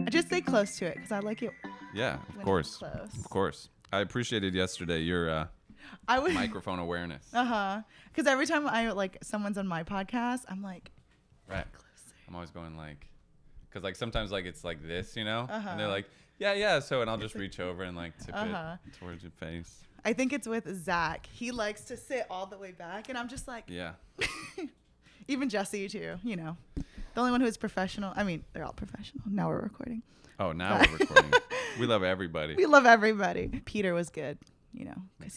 I just stay close to it because I like it. Yeah, of when course. it's close. Of course. I appreciated yesterday your microphone awareness. Because every time someone's on my podcast, I'm like, right. Closer. I'm always going like, because like sometimes like it's like this, and they're like, yeah. So and I'll just reach over and like tip it towards your face. I think it's with Zach. He likes to sit all the way back, and I'm just like, yeah. Even Jesse too. The only one who is professional. I mean, they're all professional. Now we're recording. Oh, now we're recording. We love everybody. We love everybody. Peter was good, because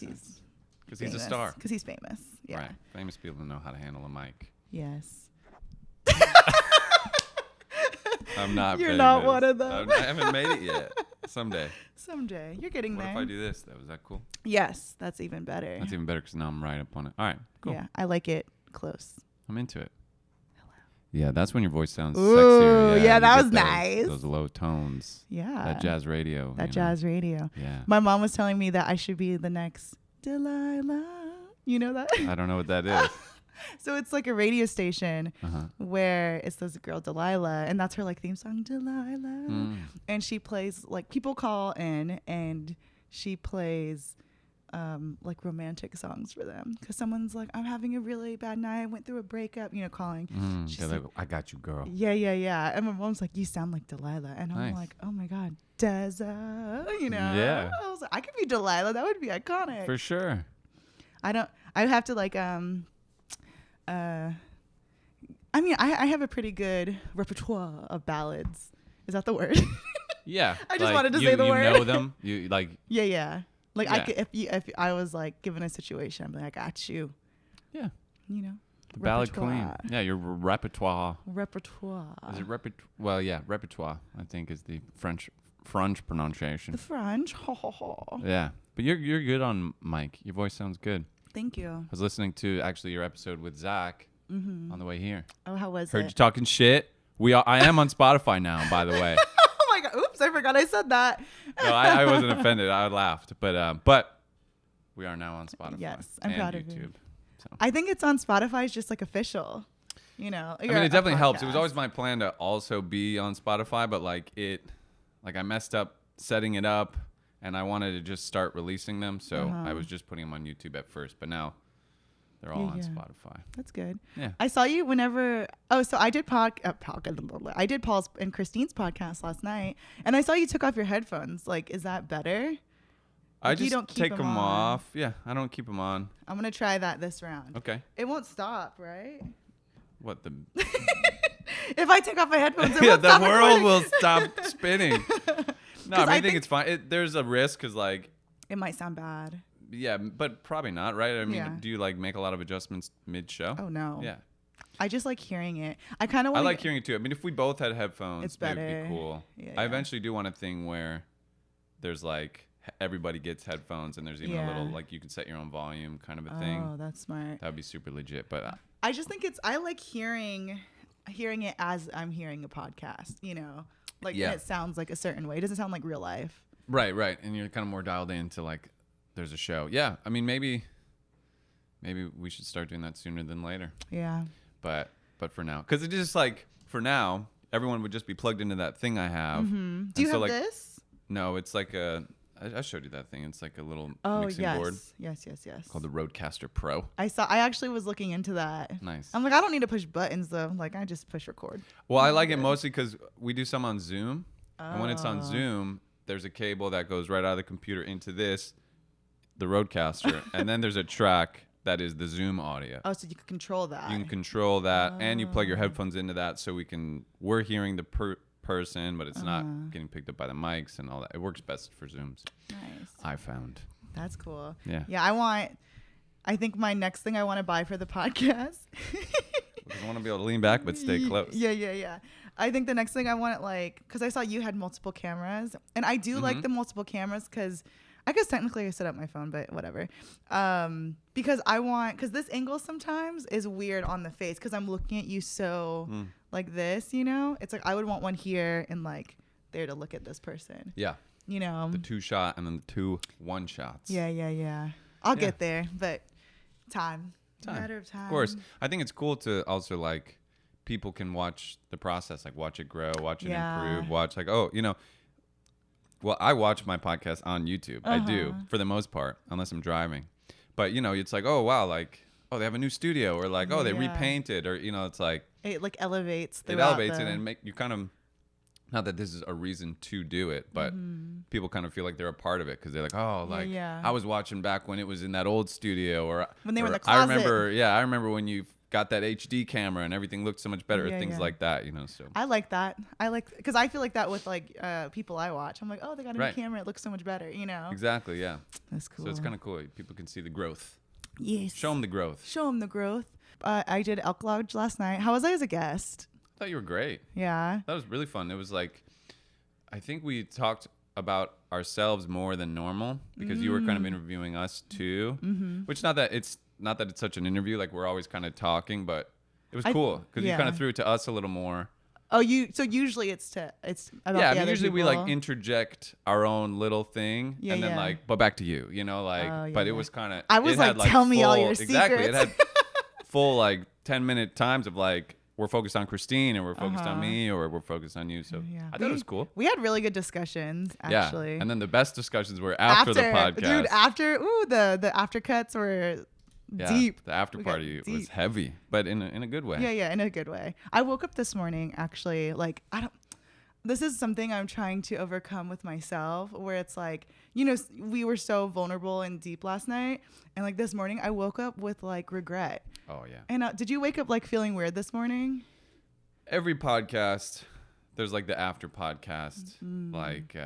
he's a star. Because he's famous. Yeah. Right. Famous people know how to handle a mic. Yes. I'm not. You're famous. not one of them. I haven't made it yet. Someday. You're getting there. What if I do this, though? Is that cool? Yes. That's even better. That's even better because now I'm right up on it. All right. Cool. Yeah. I like it close. I'm into it. Yeah, that's when your voice sounds Ooh, sexier. yeah, that was those, nice. Those low tones. Yeah. That jazz radio. Jazz radio. Yeah. My mom was telling me that I should be the next Delilah. You know that? I don't know what that is. So it's like a radio station where it's this girl Delilah, and that's her like theme song, Delilah. And she plays like people call in, and she plays like romantic songs for them because someone's like, I'm having a really bad night. I went through a breakup. Calling. She's like, I got you, girl. Yeah. And my mom's like, you sound like Delilah, and I'm like, oh my god, Deza. Yeah. I was like, I could be Delilah. That would be iconic. For sure. I have to like I mean, I have a pretty good repertoire of ballads. Is that the word? Yeah. I just wanted to say the word. You know them? You like. Yeah. Like I could, if I was like given a situation, I'd be like, I got you. Yeah. The ballad queen. Yeah, your repertoire. Repertoire. Is it repertoire? Well, yeah, repertoire. I think is the French pronunciation. The French. Yeah, but you're good on mic. Your voice sounds good. Thank you. I was listening to actually your episode with Zach on the way here. Oh, how was Heard it? you talking shit. I am on Spotify now, by the way. Oh my god! Oops, I forgot I said that. No, I wasn't offended. I laughed, but we are now on Spotify. Yes, I'm proud of you. So. I think it's on Spotify. It's just like official. I mean, it definitely helps. It was always my plan to also be on Spotify, but I messed up setting it up, and I wanted to just start releasing them. So I was just putting them on YouTube at first, but now they're all on Spotify. That's good. Yeah. I saw you whenever. Oh, so I did I did Paul's and Christine's podcast last night, and I saw you took off your headphones. Like, is that better? I just you don't keep take them off. Yeah, I don't keep them on. I'm gonna try that this round. Okay. It won't stop, right? What the? If I take off my headphones, it yeah, won't the stop world recording. will stop spinning. No, I think it's fine. There's a risk because it might sound bad. Yeah, but probably not, right? I mean, do you make a lot of adjustments mid-show? Oh no. Yeah. I just like hearing it. I kind of want. I like hearing it too. I mean, if we both had headphones, it's better. It'd be cool. Yeah, I eventually do want a thing where there's everybody gets headphones, and there's even a little you can set your own volume kind of a thing. Oh, that's smart. That would be super legit. But I just think I like hearing it as I'm hearing a podcast. And it sounds like a certain way. It doesn't sound like real life. Right, and you're kind of more dialed into there's a show. Yeah, I mean maybe we should start doing that sooner than later. Yeah. But for now, because it's just for now, everyone would just be plugged into that thing I have. Mm-hmm. Do you have this? No, it's I showed you that thing. It's like a little mixing board. Yes. Called the Rodecaster Pro. I actually was looking into that. Nice. I'm like, I don't need to push buttons though. I just push record. Well, I like it mostly because we do some on Zoom. And when it's on Zoom, there's a cable that goes right out of the computer into the Rodecaster. And then there's a track that is the Zoom audio. Oh, so you can control that. You can control that, and you plug your headphones into that, so we're hearing the person, but it's not getting picked up by the mics and all that. It works best for Zooms. Nice. I found. That's cool. Yeah. Yeah, I think my next thing I want to buy for the podcast. Because I want to be able to lean back but stay close. Yeah. I think the next thing I want because I saw you had multiple cameras, and I do like the multiple cameras because I guess technically I set up my phone, but whatever. Because because this angle sometimes is weird on the face because I'm looking at you so like this, It's I would want one here and there to look at this person. Yeah. The 2-shot and then the 2 1-shots. Yeah. I'll get there, but time. Matter of time. Of course. I think it's cool to also people can watch the process, like watch it grow, watch it Yeah. improve, watch like, oh, well, I watch my podcast on YouTube. I do for the most part, unless I'm driving. But it's like, oh wow, like, oh, they have a new studio, or like, oh, they Yeah. repainted, or it's like It like elevates. it elevates it and make you kind of, not that this is a reason to do it, but people kind of feel like they're a part of it because they're like, oh, like yeah. I was watching back when it was in that old studio, or when they were in the I closet. I remember when you got that HD camera and everything looked so much better, things like that, so. I like that. Because I feel like that with like people I watch. I'm like, oh, they got a new camera. It looks so much better, Exactly, yeah. That's cool. So it's kind of cool. People can see the growth. Yes. Show them the growth. Show them the growth. I did Elk Lodge last night. How was I as a guest? I thought you were great. Yeah. That was really fun. It was like, I think we talked about ourselves more than normal because you were kind of interviewing us too, which not that it's such an interview, like we're always kind of talking, but it was cool because you kind of threw it to us a little more. Oh, so usually it's about the other usually people. we like interject our own little thing and then like, but back to you, but it was kind of, I was like, tell me all your secrets. Exactly. It had full like 10-minute times of like, we're focused on Christine, or we're focused on me, or we're focused on you. So I thought it was cool. We had really good discussions, actually. Yeah. And then the best discussions were after the podcast. Dude, the after cuts were deep. The after party was heavy, but in a good way. Yeah, in a good way. I woke up this morning, actually, like, this is something I'm trying to overcome with myself, where it's like, we were so vulnerable and deep last night. And like this morning, I woke up with like regret. Oh, yeah. And did you wake up like feeling weird this morning? Every podcast, there's like the after podcast, like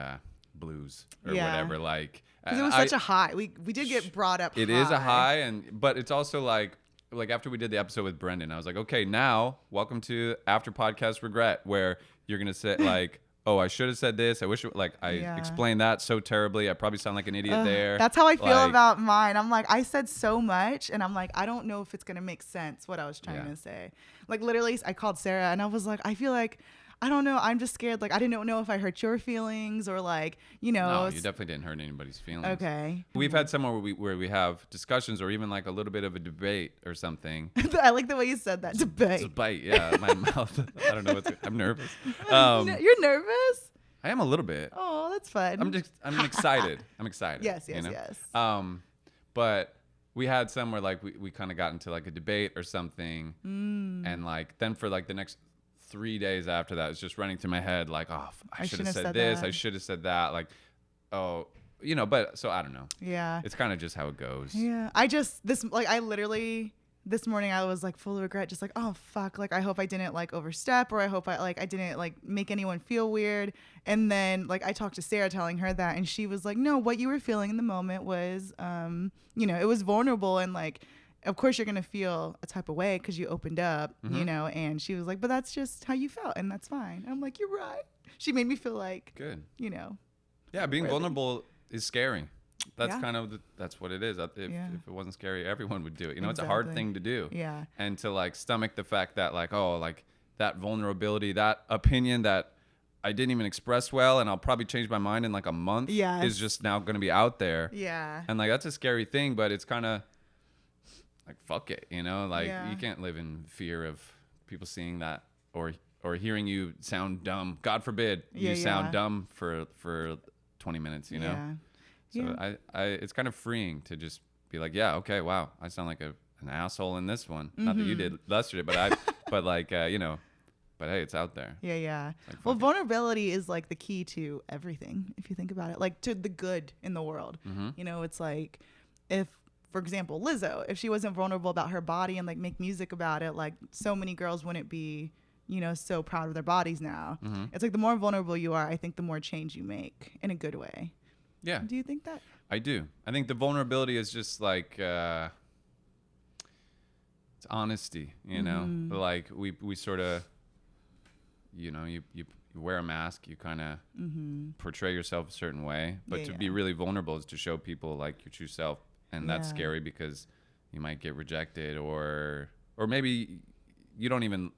blues or whatever. Like, because it was such a high. We did get brought up. It is a high, but it's also like after we did the episode with Brendan, I was like, okay, now welcome to after podcast regret, where you're gonna say like, oh, I should have said this. I wish I explained that so terribly. I probably sound like an idiot there. That's how I feel about mine. I'm like, I said so much, and I'm like, I don't know if it's gonna make sense what I was trying to say. Like literally, I called Sarah and I was like, I feel like, I don't know. I'm just scared. Like, I didn't know if I hurt your feelings or like, No, you definitely didn't hurt anybody's feelings. Okay. We've had some where we have discussions or even like a little bit of a debate or something. I like the way you said that. Debate, yeah. My mouth. I don't know I'm nervous. You're nervous? I am a little bit. Oh, that's fun. I'm excited. I'm excited. Yes. But we had some where like we kind of got into like a debate or something, and like then for like the next 3 days after that, it's just running through my head like, oh, I should have said this. I should have said that. Like, oh, but so I don't know. Yeah. It's kind of just how it goes. Yeah. This morning I was like full of regret, just like, oh fuck, like I hope I didn't like overstep, or I hope I didn't like make anyone feel weird. And then like I talked to Sarah telling her that, and she was like, no, what you were feeling in the moment was it was vulnerable, and like of course you're gonna feel a type of way because you opened up, and she was like, but that's just how you felt, and that's fine. And I'm like, you're right. She made me feel like good. Yeah, being vulnerable is scary. That's kind of that's what it is. If it wasn't scary, everyone would do it. It's a hard thing to do. Yeah. And to like stomach the fact that like, oh, like that vulnerability, that opinion that I didn't even express well, and I'll probably change my mind in like a month, is just now going to be out there. Yeah. And like that's a scary thing, but it's kind of like fuck it, like you can't live in fear of people seeing that or hearing you sound dumb. God forbid you sound dumb for 20 minutes, Yeah. So I it's kind of freeing to just be like, yeah, okay, wow, I sound like an asshole in this one. Not that you did yesterday, but like but hey, it's out there. Yeah. Like, well, vulnerability is like the key to everything if you think about it, like to the good in the world. It's like if, for example, Lizzo, if she wasn't vulnerable about her body and like make music about it, like so many girls wouldn't be so proud of their bodies now. It's like the more vulnerable you are, I think the more change you make in a good way. Yeah. Do you think that? I do. I think the vulnerability is just like it's honesty, Like we sort of you wear a mask, you kind of portray yourself a certain way, but to be really vulnerable is to show people like your true self, and that's scary because you might get rejected or maybe you don't even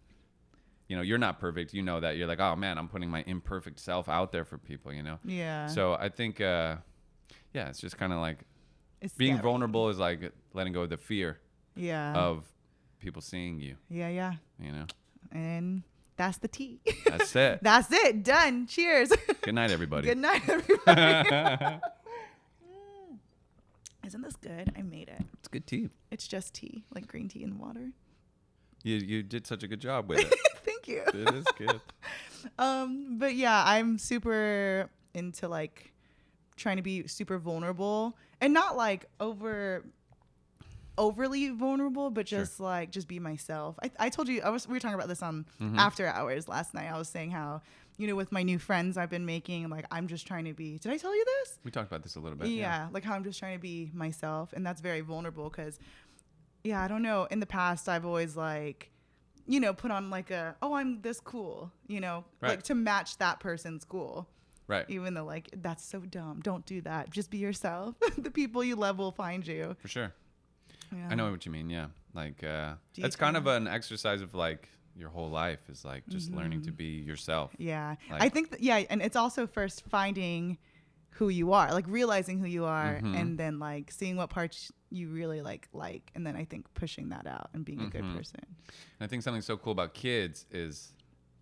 you're not perfect. That you're like, oh man, I'm putting my imperfect self out there for people, Yeah. So I think, it's just kind of like being vulnerable is like letting go of the fear of people seeing you. Yeah. And that's the tea. That's it. That's it. Done. Cheers. Good night, everybody. Good night, everybody. Isn't this good? I made it. It's good tea. It's just tea, like green tea and water. You did such a good job with it. Thank you. It is good. But yeah, I'm super into like trying to be super vulnerable and not like overly vulnerable, but just like just be myself. I told you we were talking about this on After Hours last night. I was saying how, you know, with my new friends I've been making, like I'm just trying to be. Did I tell you this? We talked about this a little bit. Yeah, like how I'm just trying to be myself, and that's very vulnerable because, yeah, I don't know. In the past, I've always like, you know, put on like I'm this cool, you know, like to match that person's cool. Right. Even though like that's so dumb. Don't do that. Just be yourself. The people you love will find you. For sure. Yeah. I know what you mean. Yeah. Like it's kind of an exercise of like your whole life is like just learning to be yourself. Yeah. Like, I think and it's also first finding who you are, like realizing who you are, and then like seeing what parts you really like, and then I think pushing that out and being a good person. And I think something so cool about kids is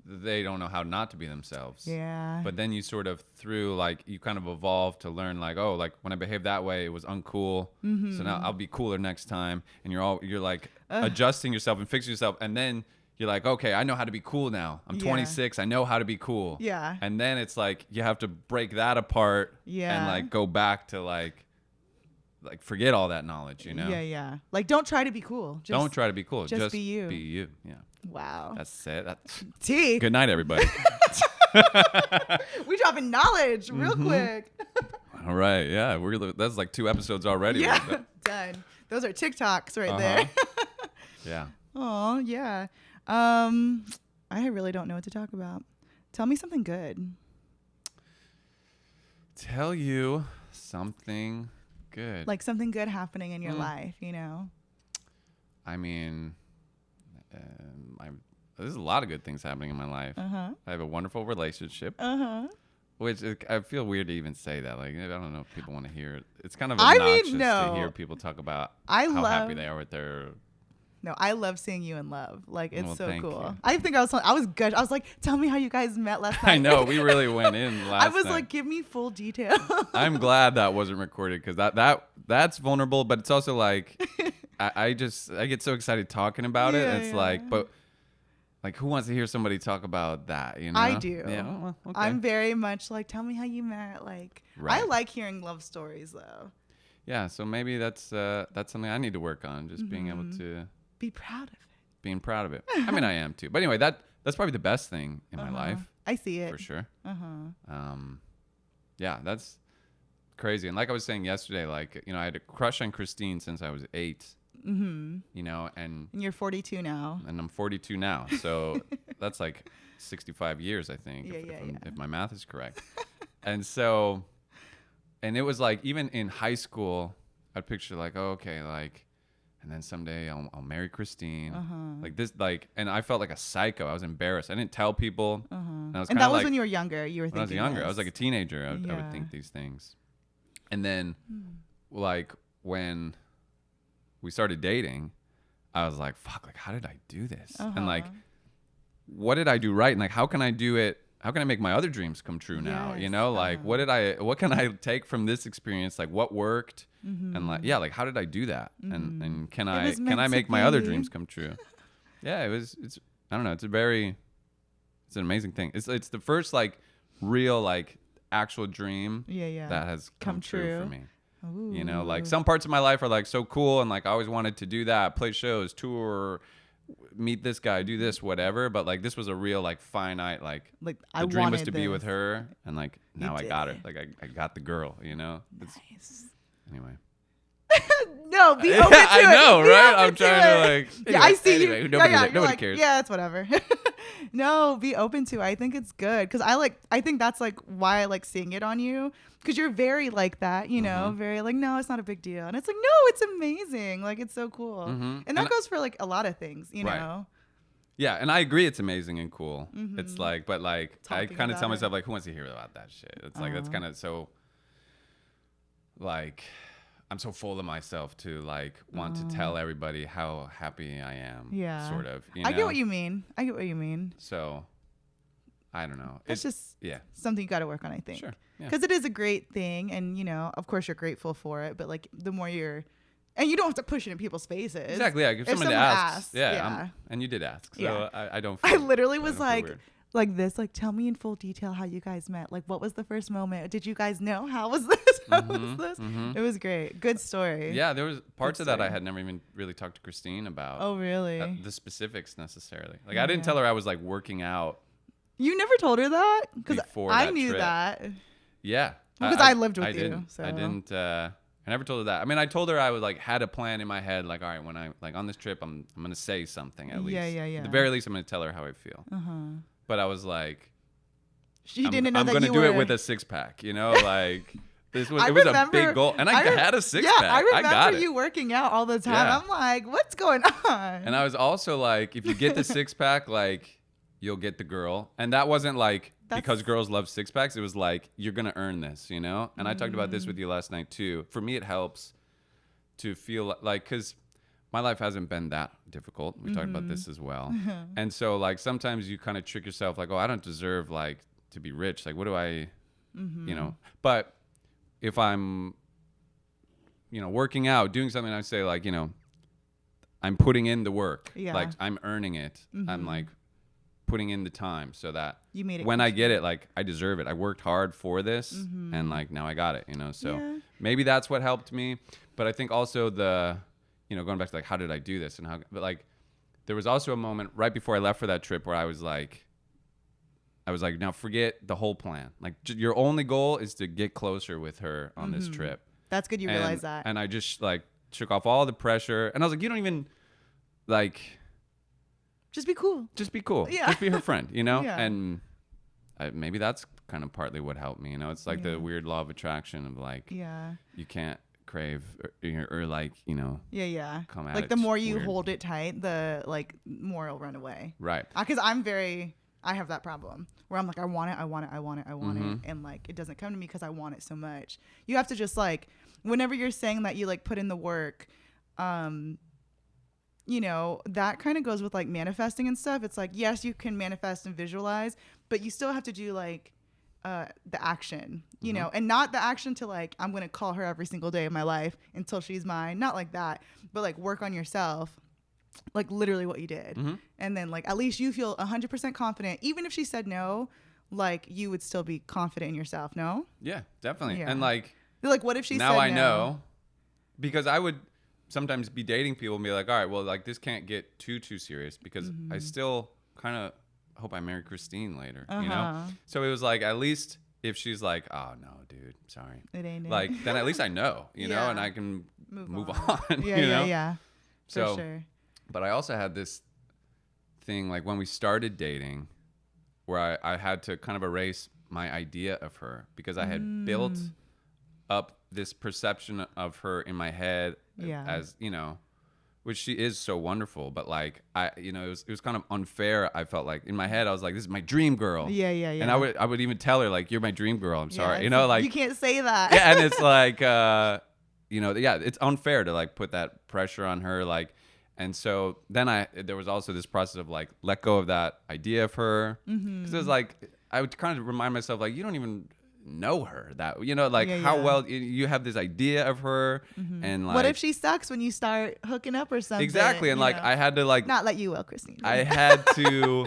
they don't know how not to be themselves. Yeah. But then you sort of through like you kind of evolve to learn like, oh, like when I behaved that way, it was uncool. So now I'll be cooler next time. And you're like adjusting yourself and fixing yourself. And then you're like, okay, I know how to be cool now. I'm 26. I know how to be cool. Yeah. And then it's like you have to break that apart and like go back to like forget all that knowledge, you know? Yeah. Like don't try to be cool. Don't try to be cool. Just be you. Be you. Yeah. Wow. That's it. That's tea. Good night, everybody. We dropping knowledge real quick. All right. Yeah. That's like 2 episodes already. Yeah. Done. Those are TikToks right there. Yeah. Oh, yeah. I really don't know what to talk about. Tell me something good. Tell you something good. Like something good happening in your life, you know? I mean, there's a lot of good things happening in my life. I have a wonderful relationship. Which I feel weird to even say that. Like, I don't know if people want to hear it. It's kind of obnoxious to hear people talk about how happy they are with their... No, I love seeing you in love. Like, it's so cool. You. I think I was good. I was like, tell me how you guys met last night. I know. We really went in last night. I was like, give me full detail. I'm glad that wasn't recorded because that's vulnerable, but it's also like, I get so excited talking about it. It's like, but like, who wants to hear somebody talk about that, you know? I do. Yeah, well, okay. I'm very much like, tell me how you met. Like, I like hearing love stories, though. Yeah, so maybe that's something I need to work on, just being able to... Be proud of it. Being proud of it. I mean, I am too. But anyway, that's probably the best thing in my life. I see it. For sure. Yeah, that's crazy. And like I was saying yesterday, like, you know, I had a crush on Christine since I was 8. You know, and you're 42 now. And I'm 42 now. So that's like 65 years, I think, if my math is correct. And so, and it was like, even in high school, I'd picture like, oh, okay, like, and then someday I'll marry Christine. Like this, like, and I felt like a psycho. I was embarrassed. I didn't tell people. And, And that was like, when you were younger. You were thinking. When I was younger, this. I was like a teenager. I would think these things. And then, like, when we started dating, I was like, fuck, like, how did I do this? And like, what did I do right? And like, how can I do it? How can I make my other dreams come true now? You know, like, what can I take from this experience? Like, what worked? And like, yeah, like, how did I do that? And can I make my other dreams come true? Yeah, it's I don't know. It's an amazing thing. It's the first like real like actual dream that has come true for me. Ooh. You know, like some parts of my life are like so cool and like I always wanted to do that, play shows, tour, meet this guy, do this, whatever. But like this was a real like finite like the dream was to be with her, and like now I got her. Like I got the girl. You know. Nice. Anyway. No, be open to it. I know, right? I'm trying to like. Anyway, I see you. Nobody cares. Yeah, it's whatever. No, be open to it. I think it's good because I think that's like why I like seeing it on you, because you're very like that, you know, very like, no, it's not a big deal, and it's like, no, it's amazing. Like it's so cool, and that goes for like a lot of things, you know. Yeah, and I agree it's amazing and cool. It's like, but like I kind of tell myself like, who wants to hear about that shit? It's like that's kind of so like. I'm so full of myself to like want to tell everybody how happy I am. Yeah. Sort of. I get what you mean. So I don't know. It's just something you got to work on, I think. Sure. Because it is a great thing. And, you know, of course you're grateful for it. But like the more and you don't have to push it in people's faces. Exactly. Yeah. If someone asks. Yeah. And you did ask. So I don't feel, I literally was like this, like, tell me in full detail how you guys met. Like, what was the first moment? Did you guys know? How was this? It was great. Good story. Yeah, there was parts of that I had never even really talked to Christine about. Oh, really? The specifics necessarily. Like, I didn't tell her I was like working out. You never told her that? Because I knew trip. that. Yeah. Because I lived with you. So. I didn't. I never told her that. I mean, I told her I was like had a plan in my head. Like, all right, when I like on this trip, I'm gonna say something at least. Yeah. At the very least, I'm gonna tell her how I feel. But I was like, she didn't know I'm that gonna you do were... it with a 6-pack. You know, like it was a big goal, and I had a 6-pack. Yeah, I remember I got it. you working out all the time. Yeah. I'm like, what's going on? And I was also like, if you get the 6-pack, like you'll get the girl. And that wasn't like because girls love 6-packs. It was like you're gonna earn this, you know. And I talked about this with you last night too. For me, it helps to feel like because my life hasn't been that difficult. We talked about this as well. And so like sometimes you kind of trick yourself like, oh, I don't deserve like to be rich. Like, what do I, you know, but if I'm, you know, working out, doing something, I say like, you know, I'm putting in the work, like I'm earning it. I'm like putting in the time so that you made it when I get it, like I deserve it. I worked hard for this and like now I got it, you know? So maybe that's what helped me. But I think also you know, going back to like, how did I do this but like, there was also a moment right before I left for that trip where I was like, now forget the whole plan. Like your only goal is to get closer with her on this trip. That's good. You realize that. And I just like shook off all the pressure and I was like, you don't even like, just be cool. Yeah. Just be her friend, you know? Yeah. And maybe that's kind of partly what helped me. You know, it's like the weird law of attraction of like, you can't crave or like, you know, come at like it the more you weird. hold it tight, the like more it'll run away. Right. Because I have that problem where I'm like, I want it. And like, it doesn't come to me because I want it so much. You have to just like, whenever you're saying that you like put in the work, you know, that kind of goes with like manifesting and stuff. It's like, yes, you can manifest and visualize, but you still have to do like the action, you know, and not the action to like, I'm going to call her every single day of my life until she's mine. Not like that, but like work on yourself, like literally what you did. And then like, at least you feel 100% confident. Even if she said no, like you would still be confident in yourself. No? Yeah, definitely. Yeah. And like what if she now said I no? know because I would sometimes be dating people and be like, all right, well, like this can't get too serious because I still kind of hope I marry Christine later, you know? So it was like, at least if she's like, oh no, dude, sorry. It ain't like, it. then at least I know, you know, and I can move on. Yeah, you know? Yeah. So, for sure. But I also had this thing, like when we started dating where I had to kind of erase my idea of her because I had built up this perception of her in my head as, you know, which she is so wonderful, but like you know, it was kind of unfair. I felt like in my head, I was like, this is my dream girl. Yeah. And I would even tell her like, you're my dream girl. I'm sorry. You know, like you can't say that. Yeah. And it's like, you know, it's unfair to like put that pressure on her. Like, and so then there was also this process of like, let go of that idea of her. Cause it was like, I would kind of remind myself like, you don't even know her that, you know, like how well you have this idea of her and like, what if she sucks when you start hooking up or something? Exactly. And like, I had to like, not let you will, Christine. I had to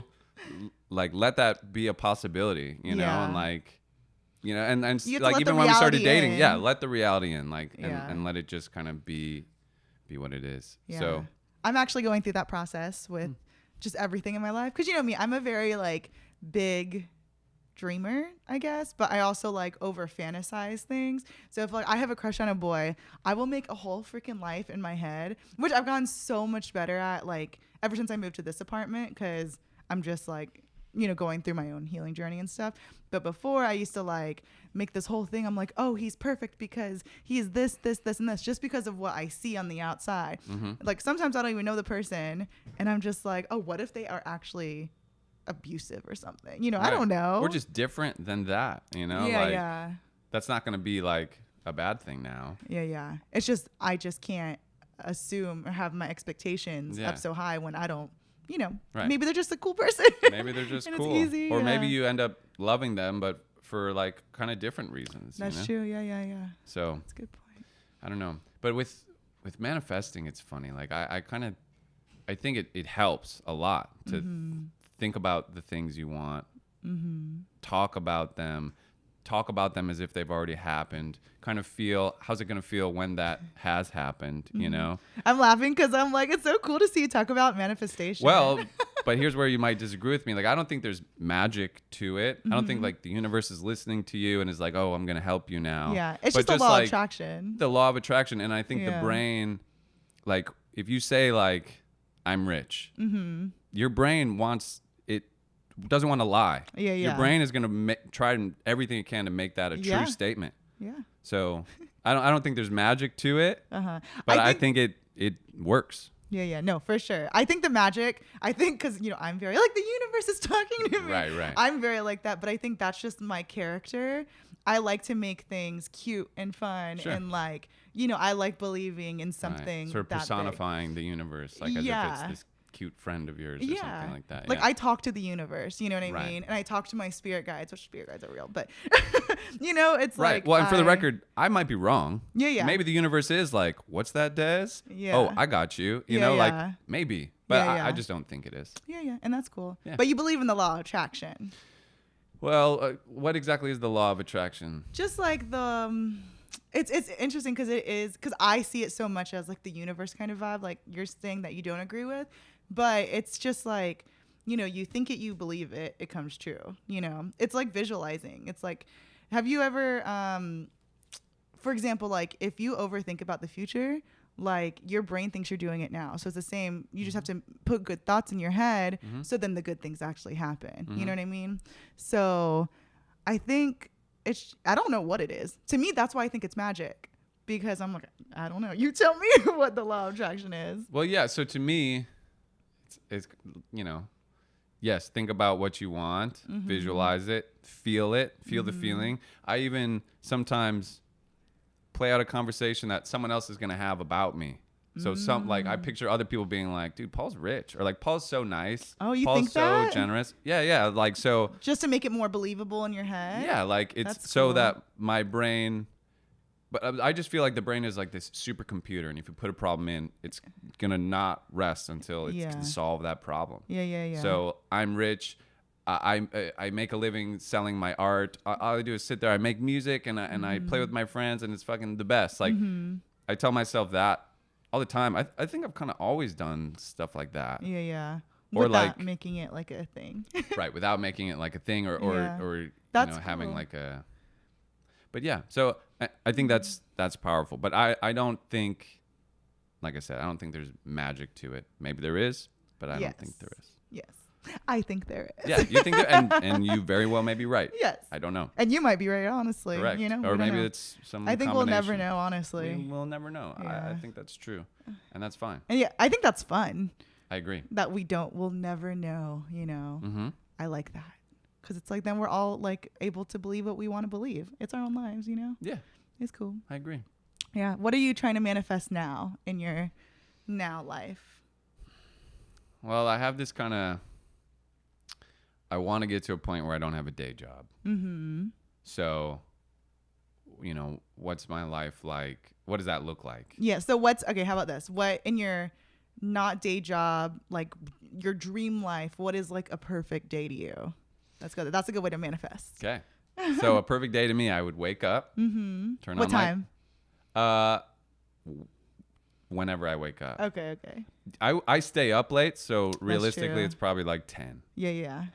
like, let that be a possibility, you know, and like, you know, and like even when we started dating, let the reality in, like, and let it just kind of be what it is. Yeah. So I'm actually going through that process with just everything in my life. Cause you know me, I'm a very like big dreamer, I guess, but I also like over fantasize things. So if like I have a crush on a boy, I will make a whole freaking life in my head, which I've gotten so much better at like ever since I moved to this apartment, because I'm just like, you know, going through my own healing journey and stuff. But before I used to like make this whole thing. I'm like, oh, he's perfect because he's this, and this, just because of what I see on the outside. Like sometimes I don't even know the person and I'm just like, oh, what if they are actually abusive or something? You know, right. I don't know. Or just different than that, you know? Yeah, like, that's not going to be like a bad thing now. Yeah. It's just I just can't assume or have my expectations up so high when I don't, Right. maybe they're just a cool person. Maybe they're just and cool. It's easy, or maybe you end up loving them, but for like kind of different reasons. That's true. Yeah. So that's a good point. I don't know. But with manifesting, it's funny. Like I think it helps a lot to think about the things you want, talk about them as if they've already happened, kind of feel, how's it going to feel when that has happened, you know? I'm laughing because I'm like, it's so cool to see you talk about manifestation. Well, but here's where you might disagree with me. Like, I don't think there's magic to it. I don't think like the universe is listening to you and is like, oh, I'm going to help you now. Yeah, it's but just the law of attraction. The law of attraction. And I think the brain, like, if you say like, I'm rich, your brain doesn't want to lie. Yeah. Your brain is going to try everything it can to make that a true statement. Yeah. So I don't think there's magic to it, but I think it works. Yeah. No, for sure. I think the magic, because, I'm very like the universe is talking to me. Right. I'm very like that, but I think that's just my character. I like to make things cute and fun and like, I like believing in something. Right. Sort of that personifying big. the universe, like as if it's this cute friend of yours or something like that. Like I talk to the universe, you know what I mean? And I talk to my spirit guides, which spirit guides are real, but it's like. Well, and for the record, I might be wrong. Yeah. Maybe the universe is like, what's that, Des? Yeah. Oh, I got you. You know, like maybe, but I just don't think it is. Yeah. And that's cool. Yeah. But you believe in the law of attraction. Well, what exactly is the law of attraction? Just like it's interesting because I see it so much as like the universe kind of vibe, like you're saying that you don't agree with. But it's just like, you think it, you believe it, it comes true. It's like visualizing. It's like, have you ever, for example, like if you overthink about the future, like your brain thinks you're doing it now. So it's the same. You just have to put good thoughts in your head. So then the good things actually happen. You know what I mean? So I think I don't know what it is. To me, that's why I think it's magic. Because I'm like, I don't know. You tell me what the law of attraction is. Well, yeah. So to me, it's yes, think about what you want, visualize it, feel the feeling. I even sometimes play out a conversation that someone else is going to have about me. So like I picture other people being like, dude, Paul's rich, or like Paul's so nice. Oh, you Paul's think so that? generous. Yeah. Like, so just to make it more believable in your head. Yeah. Like it's so that my brain, but I just feel like the brain is like this supercomputer, and if you put a problem in, it's gonna not rest until it's can solve that problem. Yeah. So I'm rich. I make a living selling my art. All I do is sit there. I make music and I play with my friends, and it's fucking the best. Like I tell myself that all the time. I think I've kind of always done stuff like that. Yeah. Or without like making it like a thing. Right, without making it like a thing, or that's having like a. But yeah, so I think that's powerful. But I don't think, like I said, I don't think there's magic to it. Maybe there is, but I don't think there is. Yes. I think there is. Yeah, you think there, and you very well may be right. Yes. I don't know. And you might be right, honestly. Correct. Or maybe it's some I think we'll never know, honestly. We'll never know. Yeah. I think that's true. And that's fine. And yeah, I think that's fun. I agree. That we'll never know, I like that. Because it's like then we're all like able to believe what we want to believe. It's our own lives, Yeah. It's cool. I agree. Yeah. What are you trying to manifest now in your now life? Well, I have this kind of, I want to get to a point where I don't have a day job. So, what's my life like? What does that look like? Yeah. So how about this? What in your not day job, like your dream life, what is like a perfect day to you? That's good. That's a good way to manifest. Okay. So a perfect day to me, I would wake up, turn on what time? Whenever I wake up. Okay. I stay up late, so realistically it's probably like 10. Yeah.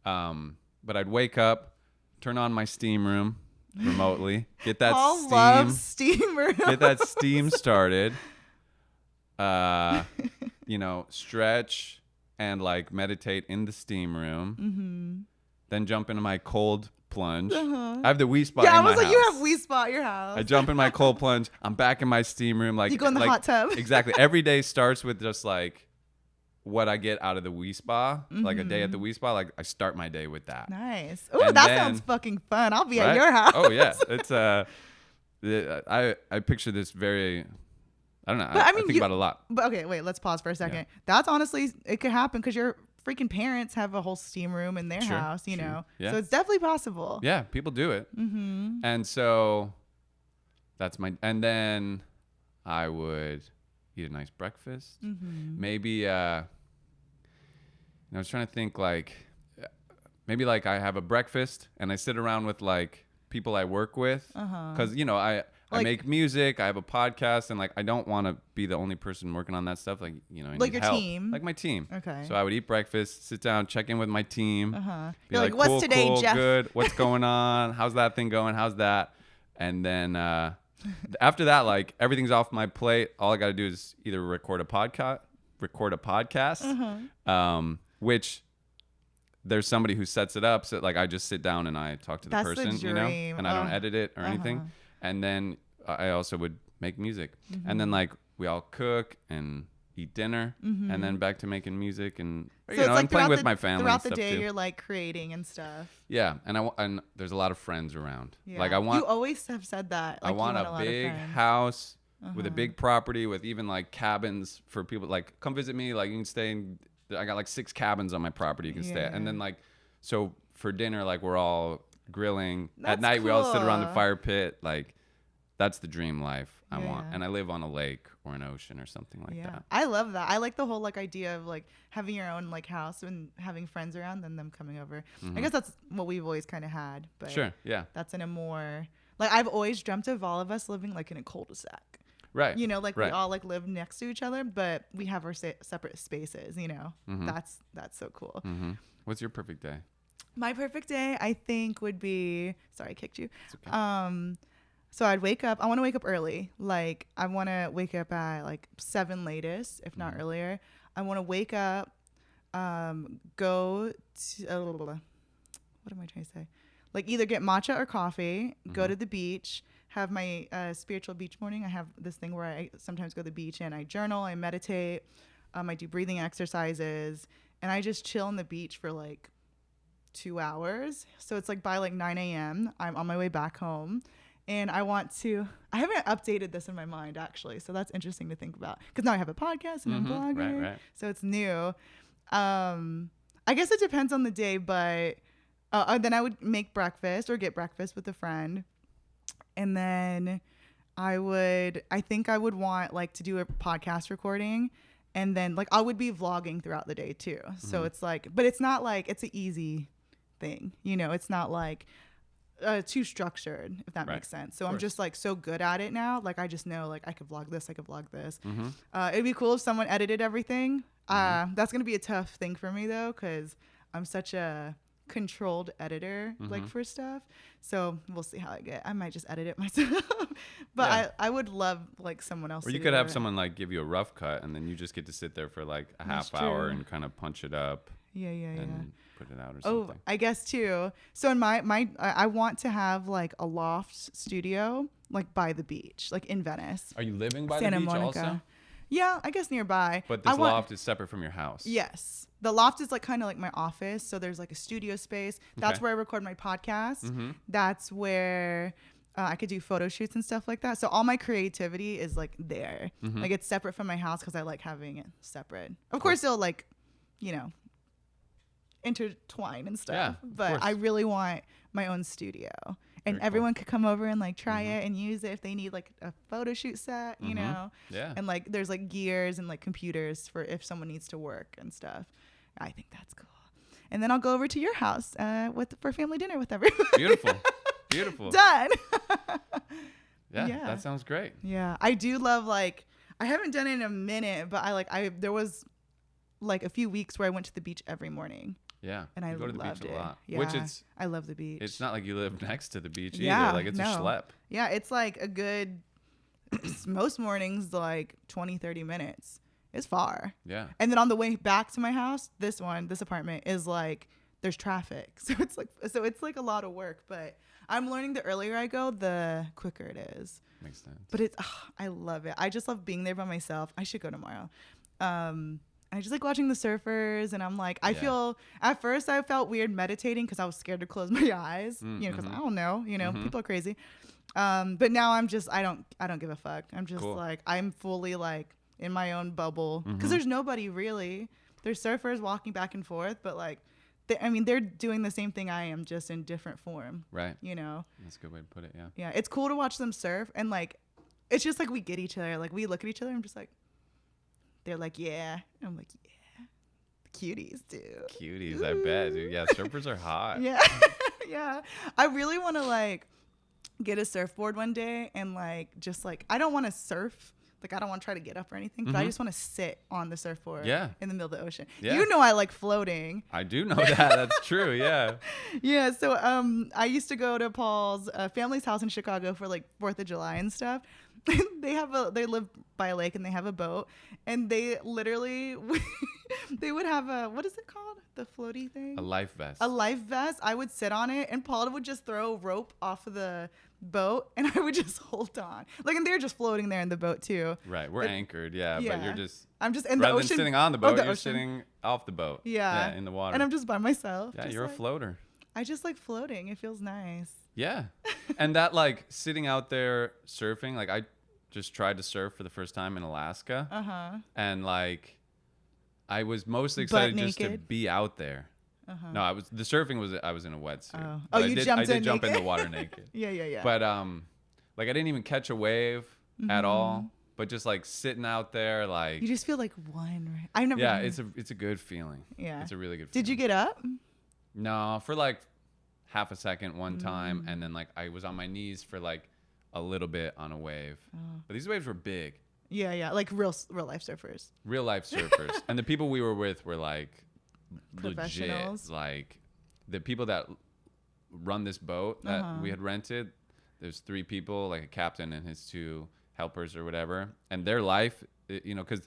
But I'd wake up, turn on my steam room remotely, get that Paul loves steam room. Get that steam started. Stretch and like meditate in the steam room. Then jump into my cold plunge. I have the Wii spot in my house. Yeah, I was like, you have Wii spot at your house. I jump in my cold plunge. I'm back in my steam room. Like you go in the hot tub. Exactly. Every day starts with just like what I get out of the Wii spa. Like a day at the Wii spa. Like I start my day with that. Nice. Ooh, that sounds fucking fun. I'll be at your house. Oh yeah. It's I picture this very. I don't know. But I think about it a lot. But okay, wait, let's pause for a second. That's honestly, it could happen because your freaking parents have a whole steam room in their house, you know? Yeah. So it's definitely possible. Yeah, people do it. Mm-hmm. And so and then I would eat a nice breakfast. Mm-hmm. Maybe, I was trying to think like, maybe like I have a breakfast and I sit around with like people I work with. Because, you know, I make music, I have a podcast, and like I don't want to be the only person working on that stuff. Like, you know, I like need your help. team. Like my team. Okay. So I would eat breakfast, sit down, check in with my team. Be You're like, what's cool, today, cool, Jeff? good. What's going on? How's that thing going? How's that? And then after that, like everything's off my plate. All I got to do is either record a podcast, which there's somebody who sets it up. So like I just sit down and I talk to the person, you know, and I don't edit it or anything. And then I also would make music. And then like we all cook and eat dinner and then back to making music and So you know, like and playing with my family throughout and the stuff day too. you're like creating and stuff. Yeah, and there's a lot of friends around. Yeah. Like I want You always have said that. Like, I want a big house with a big property with even like cabins for people like come visit me, like you can stay in. I got like 6 cabins on my property you can stay at. And then like so for dinner like we're all grilling. At night we all sit around the fire pit. Like that's the dream life I want. And I live on a lake or an ocean or something like that. I love that. I like the whole like idea of like having your own like house and having friends around and them coming over. I guess that's what we've always kind of had. But sure, yeah. That's in a more like I've always dreamt of all of us living like in a cul-de-sac. Right. You know, like we all like live next to each other, but we have our separate spaces, you know. That's so cool. What's your perfect day? My perfect day, I think, would be sorry, I kicked you. It's okay. So I'd wake up. I want to wake up early. Like I want to wake up at like 7 latest, if not earlier. I want to wake up, go to what am I trying to say? Like either get matcha or coffee, go to the beach, have my spiritual beach morning. I have this thing where I sometimes go to the beach and I journal, I meditate, I do breathing exercises, and I just chill on the beach for like 2 hours. So it's like by like 9 a.m. I'm on my way back home. And I haven't updated this in my mind actually. So that's interesting to think about. Because now I have a podcast and I'm blogging. Right. So it's new. I guess it depends on the day, but then I would make breakfast or get breakfast with a friend. And then I think I would want like to do a podcast recording. And then like I would be vlogging throughout the day too. So it's like, but it's not like it's an easy thing. You know, it's not like too structured, if that makes sense. So I'm just like so good at it now. Like I just know like I could vlog this. It'd be cool if someone edited everything. That's going to be a tough thing for me though, because I'm such a controlled editor like for stuff. So we'll see how I get. I might just edit it myself. But I would love like someone else. Or you could have someone like give you a rough cut and then you just get to sit there for like a half hour and kind of punch it up. Yeah. Put it out or something. Oh, I guess too. So in I want to have like a loft studio like by the beach, like in Venice. Are you living by Santa the beach Monica. also? Yeah, I guess nearby. But this loft is separate from your house. Yes. The loft is like kind of like my office. So there's like a studio space. That's where I record my podcast. That's where I could do photo shoots and stuff like that. So all my creativity is like there. Like it's separate from my house because I like having it separate. Of course, it'll like, you know, intertwine and stuff. Yeah, but I really want my own studio. And everyone could come over and like try it and use it if they need like a photo shoot set, you know? Yeah. And like there's like gears and like computers for if someone needs to work and stuff. I think that's cool. And then I'll go over to your house for family dinner with everybody. Beautiful. Done. Yeah, that sounds great. Yeah. I do love like I haven't done it in a minute, but there was like a few weeks where I went to the beach every morning. Yeah, and I go to the loved beach it. a lot. Yeah, Which I love the beach. It's not like you live next to the beach yeah, either. Like it's a schlep. Yeah, it's like a good most mornings like 20-30 minutes. It's far. Yeah. And then on the way back to my house, this apartment is like there's traffic. So it's like a lot of work, but I'm learning the earlier I go, the quicker it is. Makes sense. But I love it. I just love being there by myself. I should go tomorrow. I just like watching the surfers, and I'm like, I feel, at first I felt weird meditating because I was scared to close my eyes, because I don't know, people are crazy. But now I'm just, I don't give a fuck. I'm just like, I'm fully like in my own bubble, because there's nobody really. There's surfers walking back and forth, but like, they're doing the same thing I am, just in different form. Right. That's a good way to put it. Yeah. Yeah. It's cool to watch them surf, and like, it's just like we get each other. Like we look at each other. I'm just like, they're like, yeah. I'm like, yeah. Cuties, dude. Cuties, I bet, dude. Yeah, surfers are hot. Yeah. Yeah. I really want to like get a surfboard one day, and like, just like, I don't want to surf. Like, I don't want to try to get up or anything, but I just want to sit on the surfboard in the middle of the ocean. Yeah. I like floating. I do know that. That's true. Yeah. Yeah. So I used to go to Paul's family's house in Chicago for like 4th of July and stuff. They live by a lake, and they have a boat, and they literally they would have what is it called? The floaty thing? A life vest. A life vest. I would sit on it, and Paul would just throw a rope off of the boat, and I would just hold on. Like, and they're just floating there in the boat too. Right. We're anchored, but you're just, I'm just in the ocean. Rather than sitting on the boat, you're sitting off the boat. Yeah. In the water. And I'm just by myself. Yeah, you're a floater. I just like floating. It feels nice. Yeah. And that, like, sitting out there surfing, like, I just tried to surf for the first time in Alaska. And like, I was mostly excited just to be out there. No, I was in a wetsuit. Oh, you jumped in. I did jump in the water naked. Yeah. But like, I didn't even catch a wave at all. But just like sitting out there, like, you just feel like one, right? I've never. Yeah, it's a good feeling. Yeah, it's a really good feeling. Did you get up? No, for like half a second one time, and then like I was on my knees for like a little bit on a wave. But these waves were big. Yeah, like real life surfers. Real life surfers. And the people we were with were like professionals. Legit, like the people that run this boat that we had rented. There's 3 people, like a captain and his 2 helpers or whatever. And their life, because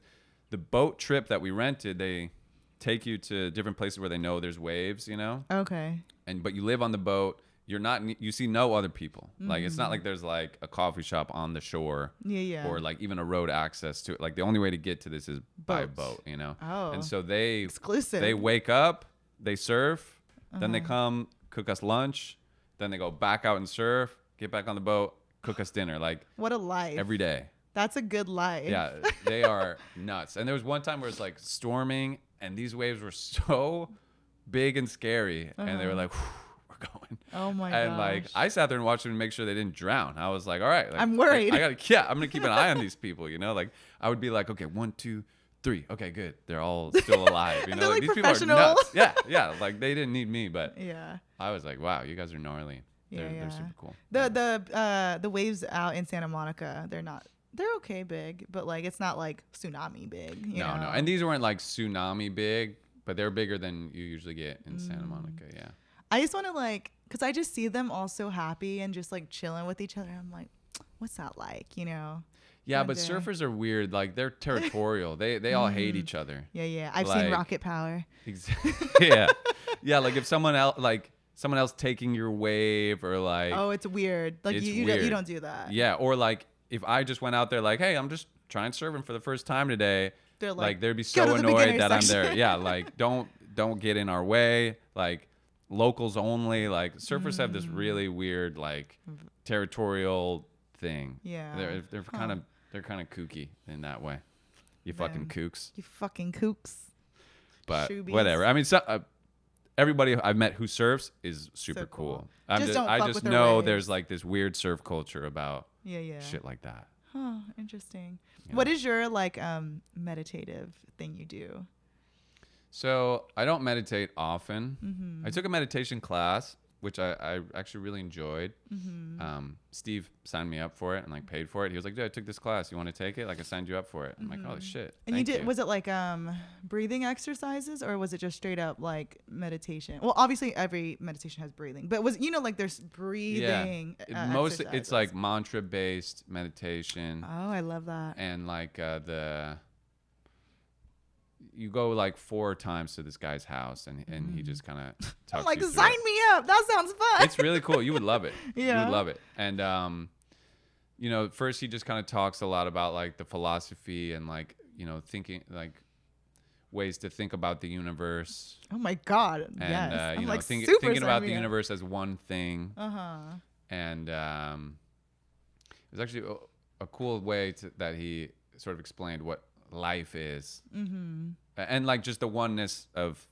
the boat trip that we rented, they take you to different places where they know there's waves, Okay. But you live on the boat. You see no other people. Like, it's not like there's like a coffee shop on the shore. Yeah. Or like even a road access to it. Like, the only way to get to this is by boat, Oh. And so exclusive. They wake up, they surf, then they come cook us lunch, then they go back out and surf, get back on the boat, cook us dinner. Like, what a life. Every day. That's a good life. Yeah, they are nuts. And there was one time where it's like storming, and these waves were so big and scary, and they were like, going. Oh my god! And like, I sat there and watched them to make sure they didn't drown. I was like, all right, like, I'm worried. I'm gonna keep an eye on these people. Like, I would be like, okay, 1, 2, 3, okay, good, they're all still alive. Like, these people are nuts. Yeah, like, they didn't need me, but I was like, wow, you guys are gnarly. They're super cool. The waves out in Santa Monica, they're okay big, but like, it's not like tsunami big. No, and these weren't like tsunami big, but they're bigger than you usually get in Santa Monica. Yeah. I just want to like, because I just see them all so happy and just like chilling with each other. I'm like, what's that like, Yeah, but surfers are weird. Like, they're territorial. They all hate each other. Yeah. I've seen Rocket Power. Yeah. Like, if someone else taking your wave, or like, oh, it's weird. Like, you don't do that. Yeah, or like, if I just went out there like, hey, I'm just trying surfing for the first time today. They're like they'd be so annoyed that I'm there. Yeah, like, don't get in our way. Like, locals only. Like, surfers have this really weird, like, territorial thing. Yeah, they're kind of kooky in that way. You fucking kooks. You fucking kooks. But whatever. I mean, everybody I've met who surfs is super cool. I just know there's like this weird surf culture about shit like that. Huh, interesting. What is your like meditative thing you do? So I don't meditate often. I took a meditation class, which I actually really enjoyed. Steve signed me up for it and like paid for it. He was like, dude, I took this class. You want to take it? Like, I signed you up for it. I'm like, holy shit. And you did, was it like breathing exercises, or was it just straight up like meditation? Well, obviously every meditation has breathing, but was, like there's breathing mostly it's like mantra based meditation. Oh, I love that. And like you go like 4 times to this guy's house, and he just kind of talks like, you sign me up. That sounds fun. It's really cool. You would love it. You would love it. And first he just kind of talks a lot about like the philosophy and like, thinking like ways to think about the universe. Oh my God. And, yes. you I'm know, like thinking about the universe as one thing. And it was actually a cool way that he sort of explained what life is. And like just the oneness of,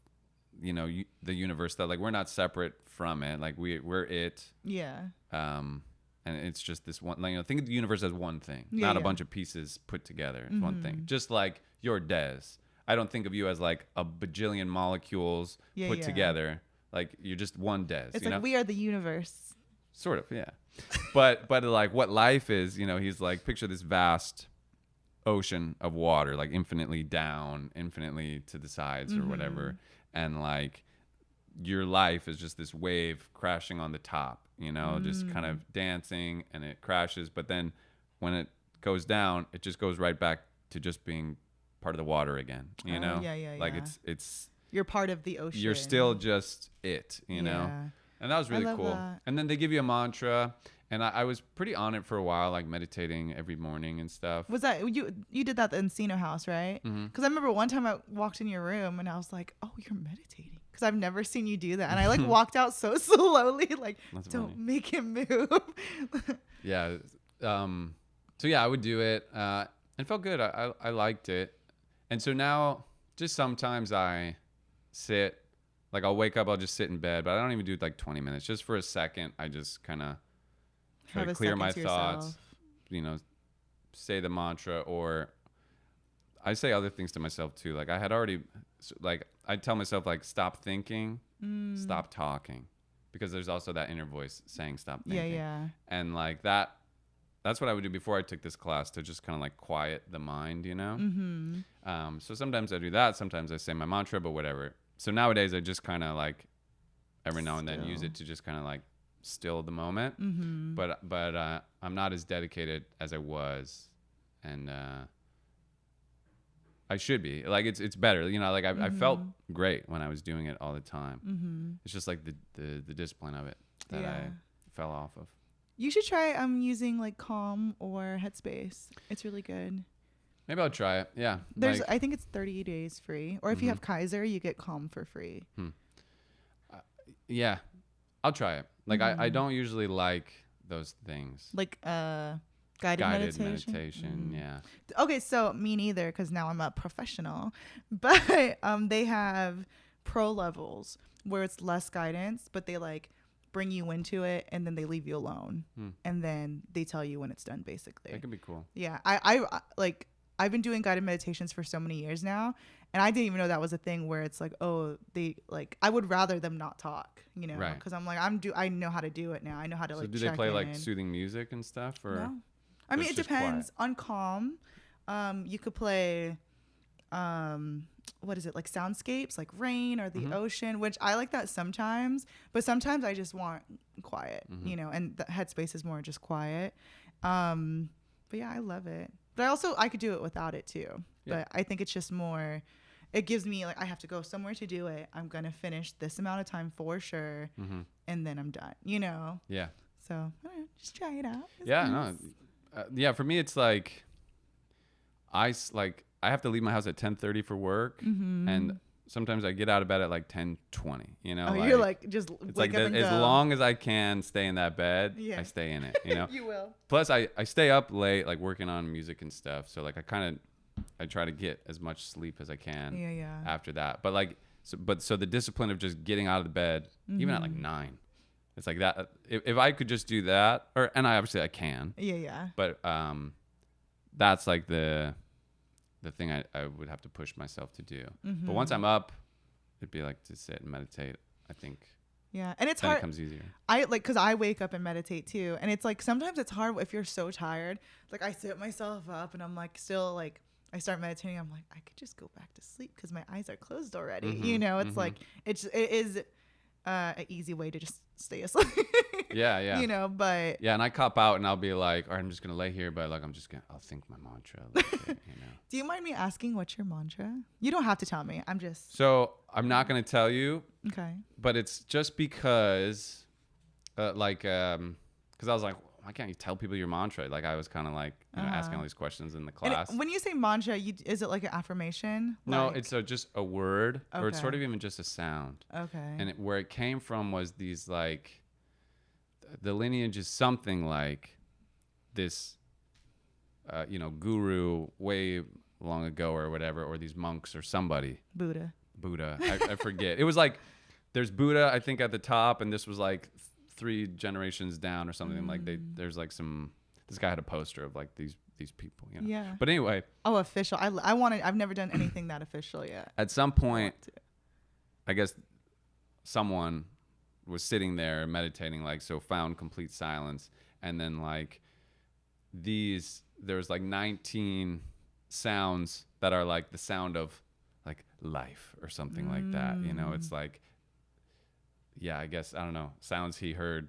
you know, the universe, that like we're not separate from it. Like we're it. Yeah. And it's just this one, like, you know, think of the universe as one thing, not a bunch of pieces put together. It's one thing. Just like you're Des. I don't think of you as like a bajillion molecules put together. Like you're just one Des. It's you like know? we are the universe. Sort of, yeah. but like what life is, you know, he's like, picture this vast ocean of water, like infinitely down, infinitely to the sides or whatever. And like your life is just this wave crashing on the top, you know, just kind of dancing, and it crashes. But then when it goes down, it just goes right back to just being part of the water again, you know? Like it's you're part of the ocean. You're still just it, you know? And that was really cool. That. And then they give you a mantra. And I was pretty on it for a while, like meditating every morning and stuff. Was that you did that at the Encino house, right? Because I remember one time I walked in your room and I was like, "Oh, you're meditating," because I've never seen you do that. And I like walked out so slowly, like, That's don't funny. make him move. Yeah. So yeah, I would do it. It felt good. I liked it. And so now, just sometimes I sit, like I'll wake up, I'll just sit in bed, but I don't even do like 20 minutes. Just for a second, I just kind of try to clear my thoughts, you know, say the mantra, or I say other things to myself too. Like I had already, like I tell myself like, stop thinking, stop talking, because there's also that inner voice saying stop thinking. Yeah. And like that's what I would do before I took this class, to just kind of like quiet the mind, you know? So sometimes I do that. Sometimes I say my mantra, but whatever. So nowadays I just kind of like every now and then use it to just kind of like still the moment. But I'm not as dedicated as I was, and I should be. Like it's better, you know. Like I felt great when I was doing it all the time. It's just like the discipline of it that I fell off of. You should try using like Calm or Headspace. It's really good. Maybe I'll try it. Yeah. There's I think it's 30 days free, or if you have Kaiser, you get Calm for free. Yeah, I'll try it. Like I don't usually like those things. Like guided meditation. Yeah. Okay, so me neither, because now I'm a professional. But they have pro levels where it's less guidance, but they like bring you into it and then they leave you alone, and then they tell you when it's done, basically. That could be cool. Yeah, I've been doing guided meditations for so many years now, and I didn't even know that was a thing where it's like, oh, they like, I would rather them not talk, you know, because I'm like, I know how to do it now. I know how to So like. do they play like soothing music and stuff, or? No, I mean it depends. On Calm, you could play, what is it, like soundscapes, like rain or the ocean, which I like that sometimes, but sometimes I just want quiet, you know, and the Headspace is more just quiet. But yeah, I love it. But I could do it without it too. Yeah. But I think it's just more, it gives me like, I have to go somewhere to do it. I'm going to finish this amount of time for sure. And then I'm done, you know? Yeah. So just try it out. It's nice. Yeah. For me, it's like, I have to leave my house at 10:30 for work. And sometimes I get out of bed at like 10:20, you know? Oh, you're like, just it's wake like up and as go. long as I can stay in that bed, I stay in it, you know? You will. Plus I stay up late, like working on music and stuff. So like I try to get as much sleep as I can after that. But like, so the discipline of just getting out of the bed, even at like 9, it's like that. If I could just do that, and I can. Yeah. But that's like the thing I would have to push myself to do. But once I'm up, it'd be like to sit and meditate, I think. Yeah, and it's hard. It comes easier. Because I wake up and meditate too, and it's like sometimes it's hard if you're so tired. Like I sit myself up, and I'm like still like I start meditating. I'm like I could just go back to sleep because my eyes are closed already. You know, it's like it is an easy way to just stay asleep. Yeah. You know, but yeah, and I cop out, and I'll be like, all right, I'm just gonna lay here, but like I'll think my mantra a little bit, you know. Do you mind me asking what's your mantra? You don't have to tell me. I'm just. So I'm not gonna tell you. Okay. But it's just because, because I was like, why can't you tell people your mantra? Like I was kind of like, asking all these questions in the class. When you say mantra, is it like an affirmation? No, like, it's just a word, or it's Okay. sort of even just a sound. Okay. And where it came from was these like, the lineage is something like this, guru way long ago or whatever, or these monks or somebody. Buddha. I forget. It was like, there's Buddha, I think, at the top, and this was like 3 generations down or something. Like there's like this guy had a poster of like these people, Yeah. But anyway. Oh, official. I've never done anything that official yet. At some point, I guess someone was sitting there meditating, like, so found complete silence. And then like there's like 19 sounds that are like the sound of like life or something like that. It's like, yeah, I guess, I don't know, sounds he heard.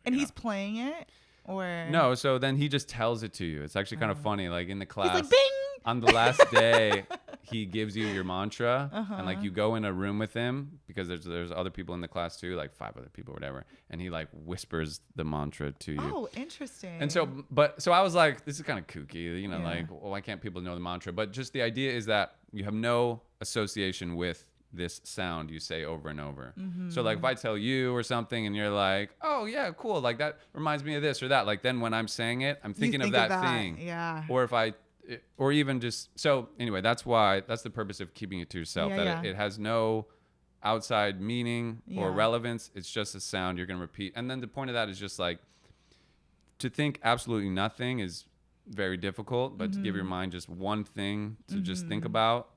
And he's playing it, or no? So then he just tells it to you. It's actually kind of funny. Like in the class, he's like, bing! On the last day, he gives you your mantra, and like you go in a room with him because there's other people in the class too, like 5 other people or whatever, and he like whispers the mantra to you. Oh, interesting. And so I was like, this is kind of kooky, like, well, why can't people know the mantra? But just the idea is that you have no association with this sound you say over and over. So like if I tell you or something and you're like, oh yeah, cool, like that reminds me of this or that, like then when I'm saying it, I'm thinking of that thing. Yeah. Or even just, so anyway, that's the purpose of keeping it to yourself. It has no outside meaning or relevance. It's just a sound you're going to repeat. And then the point of that is just like, to think absolutely nothing is very difficult, but to give your mind just one thing to just think about,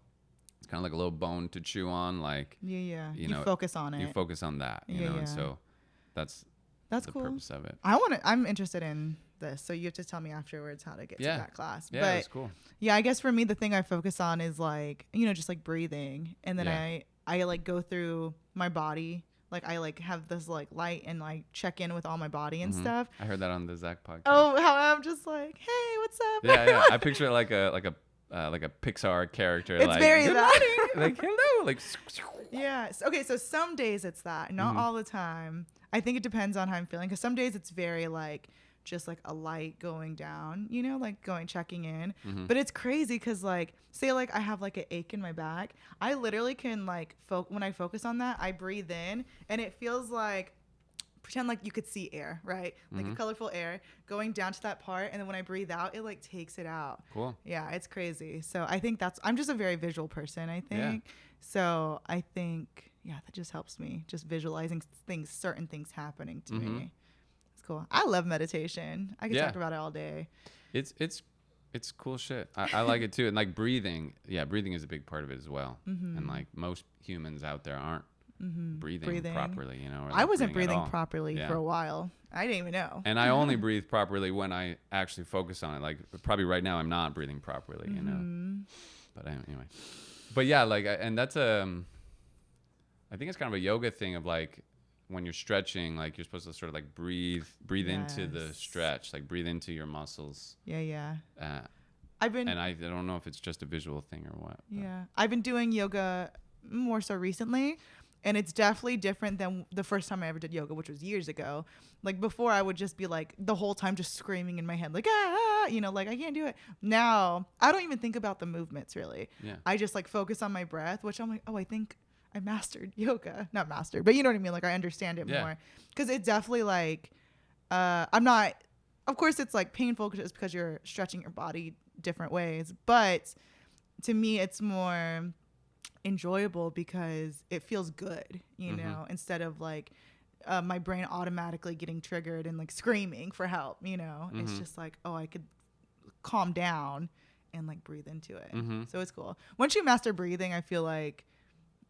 it's kind of like a little bone to chew on. Like, you focus on it. You focus on that, and so that's the cool. purpose of it. I'm interested in this, so you have to tell me afterwards how to get to that class. Yeah, that's cool. Yeah, I guess for me the thing I focus on is like, just like breathing, and then I like go through my body, like I like have this like light and like check in with all my body and stuff. I heard that on the Zach podcast. Oh, how I'm just like, hey, what's up? Yeah. I picture it like a Pixar character. It's like, very that. like hello, like. Yeah. Okay. So some days it's that, not all the time. I think it depends on how I'm feeling, because some days it's very like just like a light going down, like checking in. But it's crazy because like, say like I have like an ache in my back, I literally can like when I focus on that, I breathe in and it feels like, pretend like you could see air, right? Like a colorful air going down to that part, and then when I breathe out, it like takes it out. Cool. Yeah, it's crazy. So I think I'm just a very visual person, I think. Yeah. So I think that just helps me just visualizing certain things happening to me. It's cool. I love meditation. I can talk about it all day. It's cool shit. I like it too. And like breathing. Yeah, breathing is a big part of it as well. And like most humans out there aren't breathing properly, or like I wasn't breathing properly for a while. I didn't even know. And I only breathe properly when I actually focus on it. Like probably right now I'm not breathing properly, But anyway. But yeah, like, and that's I think it's kind of a yoga thing of like, when you're stretching, like you're supposed to sort of like breathe into the stretch, like breathe into your muscles. Yeah. And I don't know if it's just a visual thing or what. Yeah. I've been doing yoga more so recently, and it's definitely different than the first time I ever did yoga, which was years ago. Like before I would just be like the whole time just screaming in my head, like, like I can't do it. Now I don't even think about the movements really. Yeah. I just like focus on my breath, which I'm like, oh, I think I mastered yoga. Not mastered, but you know what I mean? Like I understand it more. Cause it definitely like, I'm not, of course it's like painful just because you're stretching your body different ways. But to me, it's more enjoyable because it feels good, you know, instead of like my brain automatically getting triggered and like screaming for help, It's just like, oh, I could calm down and like breathe into it. So it's cool. Once you master breathing, I feel like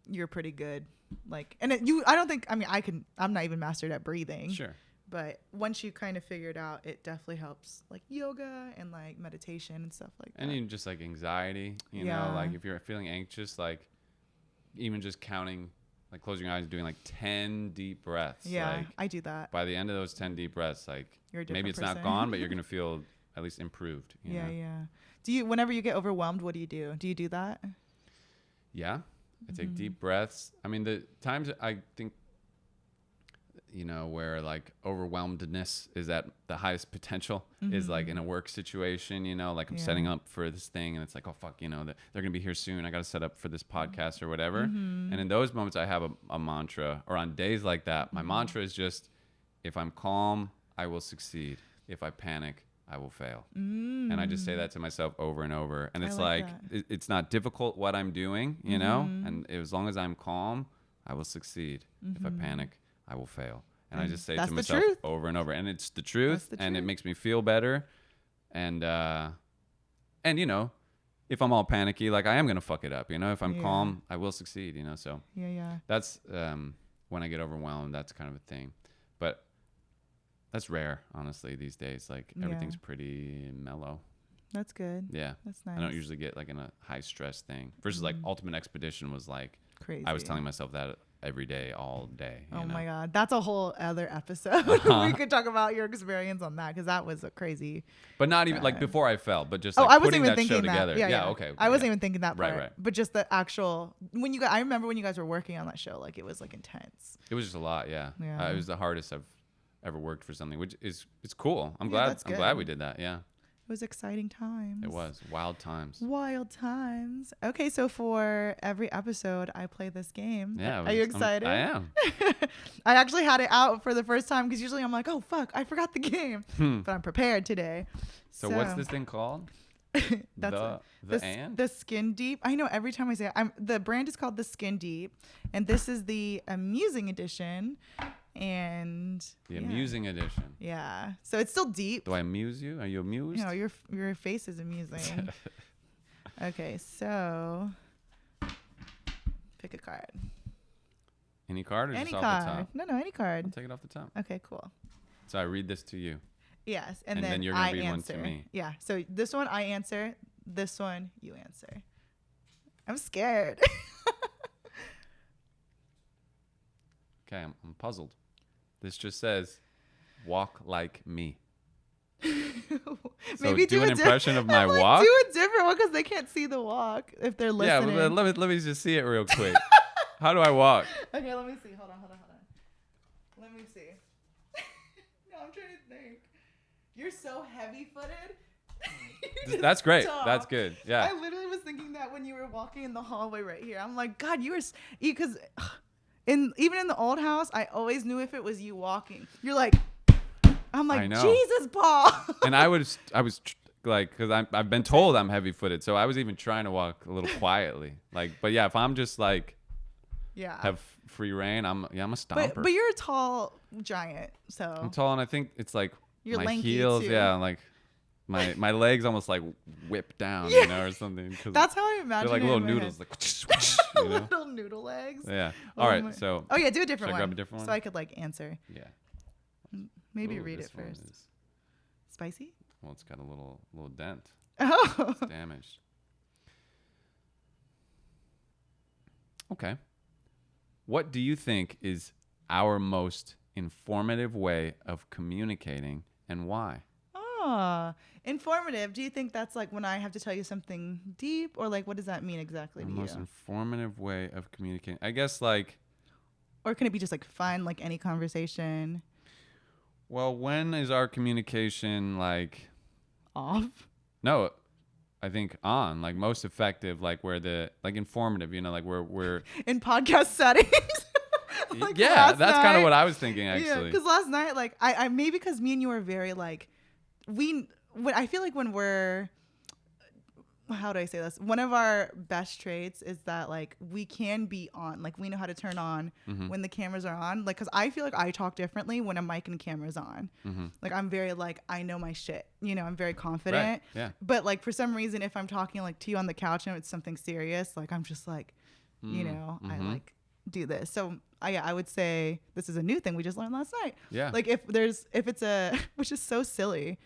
you're pretty good. Like, and I'm not even mastered at breathing. Sure. But once you kind of figure it out, it definitely helps like yoga and like meditation and stuff like that. And even just like anxiety, you know, like if you're feeling anxious, like even just counting, like closing your eyes and doing like 10 deep breaths. Yeah, like, I do that. By the end of those 10 deep breaths, like maybe it's person. not gone, but you're going to feel at least improved. You know? Whenever you get overwhelmed, what do you do? Do you do that? Yeah. I take deep breaths. I mean, the times I think where like overwhelmedness is at the highest potential is like in a work situation, like I'm setting up for this thing and it's like, oh fuck, they're going to be here soon. I got to set up for this podcast or whatever. And in those moments I have a mantra, or on days like that, my mantra is just, if I'm calm, I will succeed. If I panic, I will fail. And I just say that to myself over and over. And it's like it's not difficult what I'm doing, and as long as I'm calm, I will succeed. If I panic, I will fail. And I just say it to myself over and over. And it's the truth. And it makes me feel better. And if I'm all panicky, like I am going to fuck it up. If I'm calm, I will succeed, So that's when I get overwhelmed, that's kind of a thing. But that's rare, honestly, these days. Like everything's pretty mellow. That's good. Yeah. That's nice. I don't usually get like in a high stress thing. Versus like Ultimate Expedition was like crazy. I was telling myself that every day, all day. My God. That's a whole other episode. We could talk about your experience on that, because that was a crazy. But not even like before I fell, but just like I wasn't putting even that thinking show that. together. Yeah, okay. I wasn't even thinking that part. Right. But just the actual, I remember when you guys were working on that show, like it was like intense. It was just a lot, yeah. It was the hardest I've ever worked for something, which is it's cool. I'm glad we did that. Yeah. It was exciting times. It was wild times. Wild times. Okay, so for every episode, I play this game. Yeah. Are you excited? I am. I actually had it out for the first time, because usually I'm like, oh fuck, I forgot the game, but I'm prepared today. So what's this thing called? That's the the Skin Deep. I know every time I say it, the brand is called the Skin Deep, and this is the amusing edition. And the amusing edition. Yeah. So it's still deep. Do I amuse you? Are you amused? No, your face is amusing. Okay, so pick a card. Any card or any just card. off the top? No, any card. I'll take it off the top. Okay, cool. So I read this to you. Yes, and then you're gonna read one to me. Yeah. So this one I answer. This one you answer. I'm scared. Okay, I'm puzzled. This just says, "Walk like me." Maybe do an impression of my walk. Do a different one, because they can't see the walk if they're listening. Yeah, let me just see it real quick. How do I walk? Okay, let me see. Hold on. Let me see. No, I'm trying to think. You're so heavy-footed. That's great. Stop. That's good. Yeah. I literally was thinking that when you were walking in the hallway right here. I'm like, God, you were, because even in the old house, I always knew if it was you walking. You're like, I'm like, Jesus, Paul. And I was like, because I've been told I'm heavy-footed, so I was even trying to walk a little quietly. Like, but yeah, if I'm just like, have free reign, I'm a stomper. But you're a tall giant, so I'm tall, and I think it's like you're my lanky heels, too. like my legs almost like whip down, or something. That's how I imagine. They're like little noodles, like little noodle legs. Yeah. All right. So. Oh yeah, do a different one. Grab a different one? So I could like answer. Yeah. Maybe read it first. Spicy? Well, it's got a little dent. Oh. It's damaged. Okay. What do you think is our most informative way of communicating, and why? Informative. Do you think that's like when I have to tell you something deep, or like what does that mean exactly to you? The most informative way of communicating. I guess like. Or can it be just like fun, like any conversation? Well, when is our communication like off? No, I think on, like most effective, like where the like informative, like we're in podcast settings. Like yeah, that's kind of what I was thinking actually. Yeah, because last night, like I maybe because me and you were very like I feel like when we're, how do I say this? One of our best traits is that like we can be on, like we know how to turn on when the cameras are on. Like, cause I feel like I talk differently when a mic and camera's on. Like I'm very like, I know my shit, I'm very confident. Right. Yeah. But like for some reason, if I'm talking like to you on the couch and it's something serious, like I'm just like, I like do this. So I would say this is a new thing we just learned last night. Yeah. Like if it's which is so silly,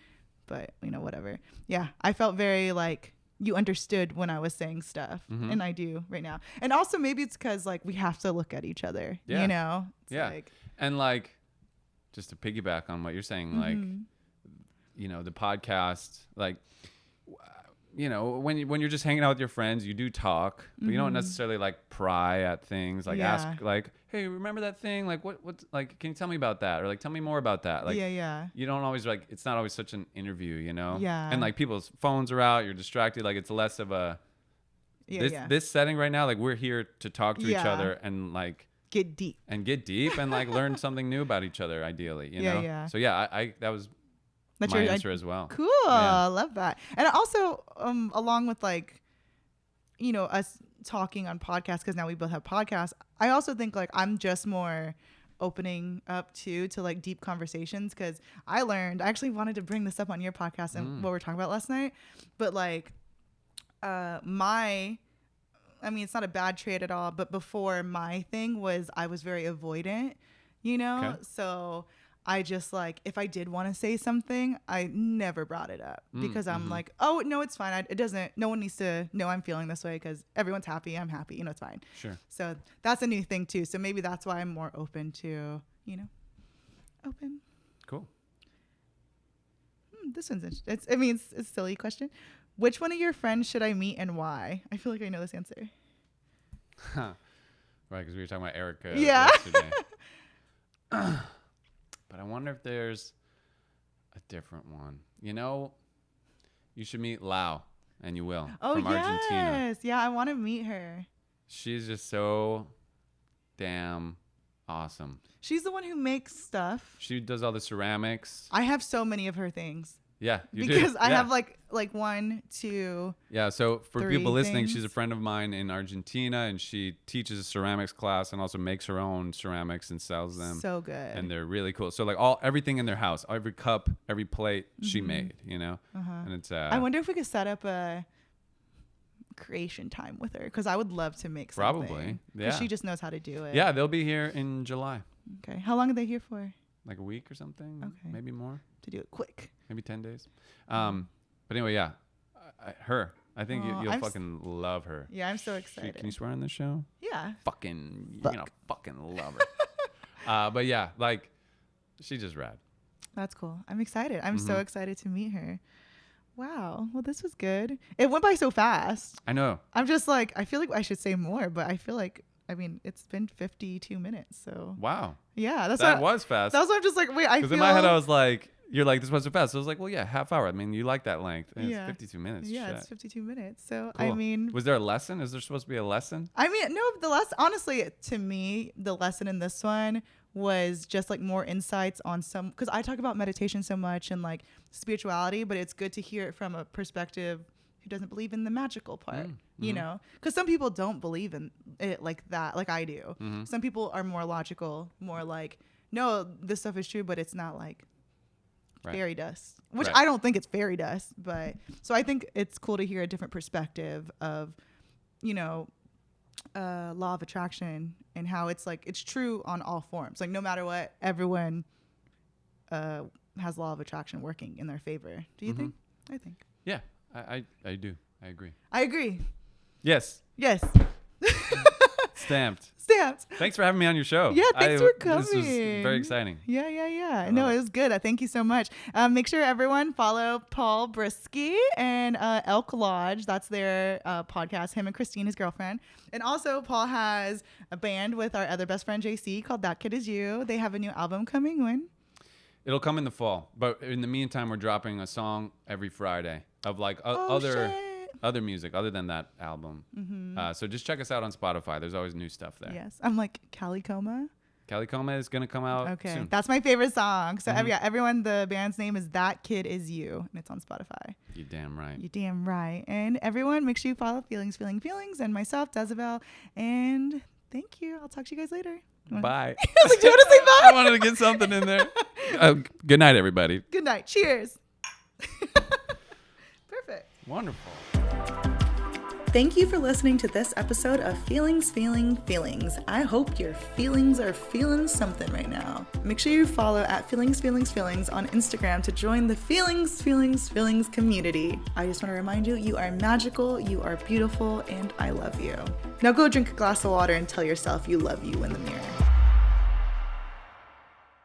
but whatever. Yeah. I felt very like, you understood when I was saying stuff, and I do right now. And also maybe it's because like we have to look at each other, It's like, and like, just to piggyback on what you're saying, like, the podcast, like when you're just hanging out with your friends, you do talk, but you don't necessarily like pry at things, like ask like, hey, remember that thing? Like what's like, can you tell me about that? Or like, tell me more about that. Like, you don't always like, it's not always such an interview, and like people's phones are out, you're distracted. Like it's less of a, this setting right now, like we're here to talk to each other and like get deep and like learn something new about each other, ideally, know? So I that was my answer as well. Cool. I love that. And also, along with like, us talking on podcasts, because now we both have podcasts, I also think like I'm just more opening up to like deep conversations, because I actually wanted to bring this up on your podcast and what we were talking about last night, but like it's not a bad trait at all, but before my thing was I was very avoidant, okay. So I just like, if I did want to say something, I never brought it up because I'm like, oh no, it's fine. No one needs to know I'm feeling this way because everyone's happy. I'm happy. It's fine. Sure. So that's a new thing too. So maybe that's why I'm more open to, open. Cool. This one's interesting. It's a silly question. Which one of your friends should I meet and why? I feel like I know this answer. Right. Because we were talking about Erica yesterday. But I wonder if there's a different one. You should meet Lau, and you will. From Argentina. Yeah, I want to meet her. She's just so damn awesome. She's the one who makes stuff. She does all the ceramics. I have so many of her things. Yeah, you do. Because I have like 1, 2. Yeah, so for people listening, she's a friend of mine in Argentina, and she teaches a ceramics class and also makes her own ceramics and sells them. So good. And they're really cool. So like everything in their house, every cup, every plate she made, And it's I wonder if we could set up a creation time with her, because I would love to make something. Probably. Yeah. She just knows how to do it. Yeah, they'll be here in July. Okay. How long are they here for? Like a week or something. Okay. Maybe more. To do it quick. Maybe 10 days. But anyway, yeah. Her. I think you'll fucking love her. Yeah, I'm so excited. Can you swear on this show? Yeah. You're gonna fucking love her. But yeah, like, she's just rad. That's cool. I'm excited. I'm so excited to meet her. Wow. Well, this was good. It went by so fast. I know. I'm just like, I feel like I should say more, but I feel like, it's been 52 minutes. So. Wow. Yeah. That was fast. That's why I'm just like, wait, Because in my head, I was like, you're like, this was so fast. So I was like, well, yeah, half hour. You like that length. And it's 52 minutes. Yeah, it's 52 minutes. So, cool. Was there a lesson? Is there supposed to be a lesson? No, the lesson, honestly, to me, the lesson in this one was just like more insights on because I talk about meditation so much and like spirituality, but it's good to hear it from a perspective who doesn't believe in the magical part, because some people don't believe in it like that, like I do. Some people are more logical, more like, no, this stuff is true, but it's not like fairy dust, which I don't think it's fairy dust, but so I think it's cool to hear a different perspective of, law of attraction and how it's like, it's true on all forms. Like no matter what, everyone has law of attraction working in their favor. Do you think? I think. Yeah, I do. I agree. I agree. Yes. Stamped. Thanks for having me on your show. Yeah, thanks for coming. This was very exciting. Yeah. No, it was good. Thank you so much. Make sure everyone follow Paul Brisske and Elk Lodge. That's their podcast, him and Christine, his girlfriend. And also, Paul has a band with our other best friend, JC, called That Kid Is You. They have a new album coming when? It'll come in the fall. But in the meantime, we're dropping a song every Friday of like other music other than that album. So just check us out on Spotify. There's always new stuff there. Yes. I'm like Cali Coma. Cali Coma is going to come out soon. That's my favorite song. So everyone, the band's name is That Kid Is You, and it's on Spotify. You're damn right. You're damn right. And everyone, make sure you follow Feelings, and myself, Jezebel. And thank you. I'll talk to you guys later. Bye. I was like, do you want to say bye? I wanted to get something in there. Good night, everybody. Good night. Cheers. Perfect. Wonderful. Thank you for listening to this episode of Feelings. I hope your feelings are feeling something right now. Make sure you follow at Feelings on Instagram to join the Feelings community. I just want to remind you, you are magical, you are beautiful, and I love you. Now go drink a glass of water and tell yourself you love you in the mirror.